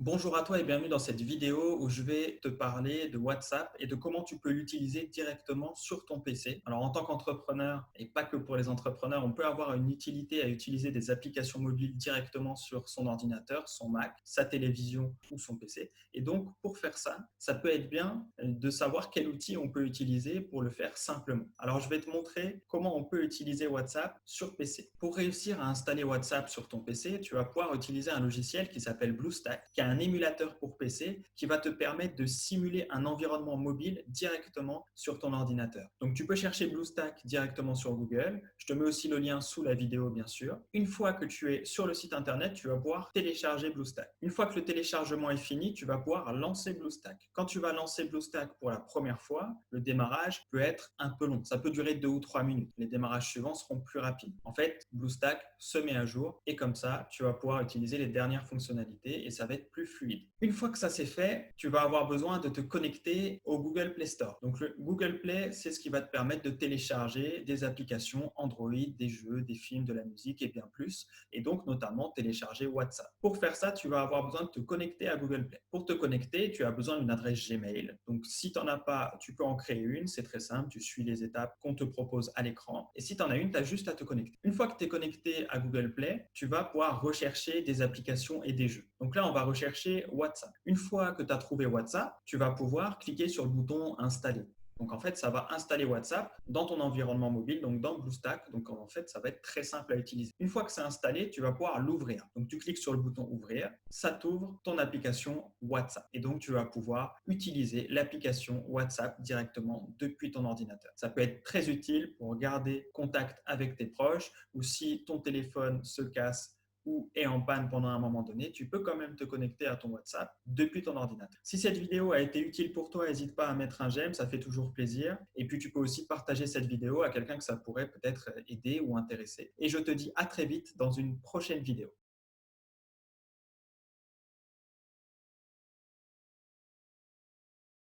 Bonjour à toi et bienvenue dans cette vidéo où je vais te parler de WhatsApp et de comment tu peux l'utiliser directement sur ton PC. Alors en tant qu'entrepreneur, et pas que pour les entrepreneurs, on peut avoir une utilité à utiliser des applications mobiles directement sur son ordinateur, son Mac, sa télévision ou son PC. Et donc pour faire ça, ça peut être bien de savoir quel outil on peut utiliser pour le faire simplement. Alors je vais te montrer comment on peut utiliser WhatsApp sur PC. Pour réussir à installer WhatsApp sur ton PC, tu vas pouvoir utiliser un logiciel qui s'appelle BlueStack, qui a un émulateur pour PC qui va te permettre de simuler un environnement mobile directement sur ton ordinateur. Donc tu peux chercher BlueStack directement sur Google. Je te mets aussi le lien sous la vidéo, bien sûr. Une fois que tu es sur le site internet, tu vas pouvoir télécharger BlueStack. Une fois que le téléchargement est fini, tu vas pouvoir lancer BlueStack. Quand tu vas lancer BlueStack pour la première fois, le démarrage peut être un peu long. Ça peut durer 2 ou 3 minutes. Les démarrages suivants seront plus rapides. En fait, BlueStack se met à jour et comme ça, tu vas pouvoir utiliser les dernières fonctionnalités et ça va être plus fluide. Une fois que ça c'est fait, tu vas avoir besoin de te connecter au Google Play Store. Donc le Google Play, c'est ce qui va te permettre de télécharger des applications Android, des jeux, des films, de la musique et bien plus, et donc notamment télécharger WhatsApp. Pour faire ça, tu vas avoir besoin de te connecter à Google Play. Pour te connecter, tu as besoin d'une adresse Gmail. Donc si tu n'en as pas, tu peux en créer une, c'est très simple, tu suis les étapes qu'on te propose à l'écran. Et si tu en as une, tu as juste à te connecter. Une fois que tu es connecté à Google Play, tu vas pouvoir rechercher des applications et des jeux. Donc là, on va rechercher WhatsApp. Une fois que tu as trouvé WhatsApp, tu vas pouvoir cliquer sur le bouton Installer. Donc en fait, ça va installer WhatsApp dans ton environnement mobile, donc dans BlueStack. Donc en fait, ça va être très simple à utiliser. Une fois que c'est installé, tu vas pouvoir l'ouvrir. Donc tu cliques sur le bouton Ouvrir, ça t'ouvre ton application WhatsApp. Et donc tu vas pouvoir utiliser l'application WhatsApp directement depuis ton ordinateur. Ça peut être très utile pour garder contact avec tes proches ou si ton téléphone se casse ou est en panne pendant un moment donné, tu peux quand même te connecter à ton WhatsApp depuis ton ordinateur. Si cette vidéo a été utile pour toi, n'hésite pas à mettre un j'aime, ça fait toujours plaisir. Et puis tu peux aussi partager cette vidéo à quelqu'un que ça pourrait peut-être aider ou intéresser. Et je te dis à très vite dans une prochaine vidéo.